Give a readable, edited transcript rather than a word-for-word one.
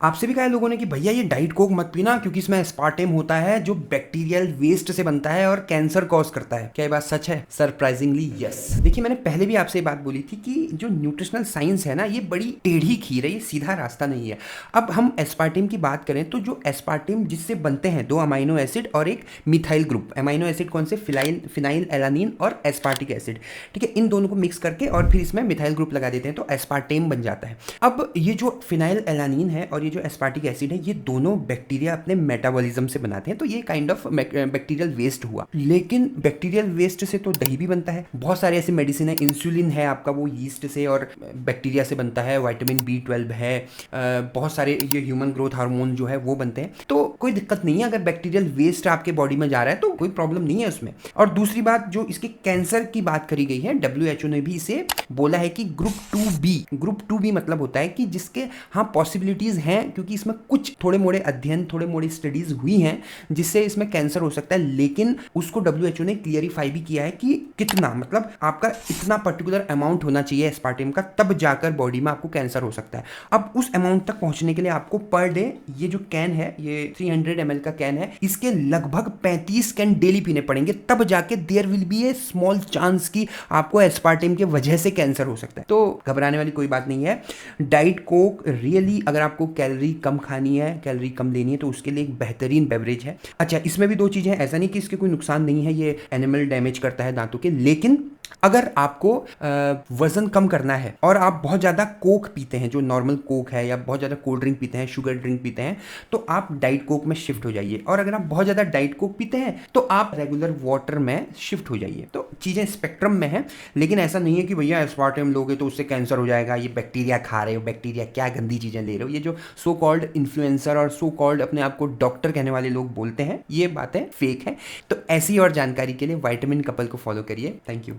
आपसे भी कहा है लोगों ने कि भैया ये डाइट कोक मत पीना क्योंकि इसमें एस्पार्टेम होता है जो बैक्टीरियल वेस्ट से बनता है और कैंसर कॉज करता है। क्या ये बात सच है? Surprisingly yes. देखिए मैंने पहले भी आपसे ये बात बोली थी कि जो न्यूट्रिशनल साइंस है ना ये बड़ी टेढ़ी खीर है, ये सीधा रास्ता नहीं है। अब हम एस्पार्टेम की बात करें तो जो एस्पार्टेम जिससे बनते हैं दो अमाइनो एसिड और एक मिथाइल ग्रुप। अमाइनो एसिड कौन से? फिनाइल एलानिन और एस्पार्टिक एसिड। ठीक है, इन दोनों को मिक्स करके और फिर इसमें मिथाइल ग्रुप लगा देते हैं तो एस्पार्टेम बन जाता है। अब ये जो फिनाइल एलानिन है और ये जो एस्पार्टिक एसिड है ये दोनों बैक्टीरिया अपने मेटाबॉलिज्म से बनाते हैं, तो ये काइंड ऑफ बैक्टीरियल वेस्ट हुआ। लेकिन बैक्टीरियल वेस्ट से तो दही भी बनता है, बहुत सारे ऐसे मेडिसिन है, इंसुलिन है आपका वो यीस्ट से और बैक्टीरिया से बनता है, विटामिन B12 है, बहुत सारे ये ह्यूमन ग्रोथ हार्मोन जो है वो बनते हैं। तो कोई दिक्कत नहीं है अगर बैक्टीरियल वेस्ट आपके बॉडी में जा रहा है तो कोई प्रॉब्लम नहीं है उसमें। और दूसरी बात जो इसके कैंसर की बात करी गई है, WHO ने भी इसे बोला है कि ग्रुप 2B मतलब होता है कि जिसके हाँ पॉसिबिलिटीज हैं, क्योंकि इसमें कुछ थोड़े मोड़े अध्ययन थोड़े मोड़े स्टडीज हुई हैं जिससे इसमें कैंसर हो सकता है, लेकिन उसको WHO ने क्लियरिफाई भी किया है कि कितना, मतलब आपका इतना पर्टिकुलर अमाउंट होना चाहिए एस्पार्टेम का, तब जाकर बॉडी में आपको कैंसर हो सकता है। अब उस अमाउंट तक पहुंचने के लिए आपको पर डे ये जो कैन है, ये 300 ml का कैन है, इसके लगभग 35 कैन डेली पीने पड़ेंगे, तब जाके there will be a small chance कि आपको एस्पार्टेम के वजह से कैंसर हो सकता है। तो घबराने वाली कोई बात नहीं है। डाइट कोक रियली अगर आपको कैलोरी कम खानी है, कैलोरी कम लेनी है तो उसके लिए एक बेहतरीन बेवरेज है। अच्छा, इसमें भी दो चीजें हैं, ऐसा नहीं कि इसके कोई नुकसान नहीं है, ये एनिमल डैमेज करता है दांतों के, लेकिन अगर आपको वजन कम करना है और आप बहुत ज़्यादा कोक पीते हैं, जो नॉर्मल कोक है, या बहुत ज़्यादा कोल्ड ड्रिंक पीते हैं, शुगर ड्रिंक पीते हैं, तो आप डाइट कोक में शिफ्ट हो जाइए। और अगर आप बहुत ज़्यादा डाइट कोक पीते हैं तो आप रेगुलर वाटर में शिफ्ट हो जाइए। तो चीज़ें स्पेक्ट्रम में हैं, लेकिन ऐसा नहीं है कि भैया एस्पार्टेम लोगे तो उससे कैंसर हो जाएगा, ये बैक्टीरिया खा रहे हो, बैक्टीरिया क्या गंदी चीज़ें ले रहे हो। ये जो सो कॉल्ड इन्फ्लुएंसर और सो कॉल्ड अपने आप को डॉक्टर कहने वाले लोग बोलते हैं, ये बातें फेक हैं। तो ऐसी और जानकारी के लिए विटामिन कपल को फॉलो करिए। Thank you.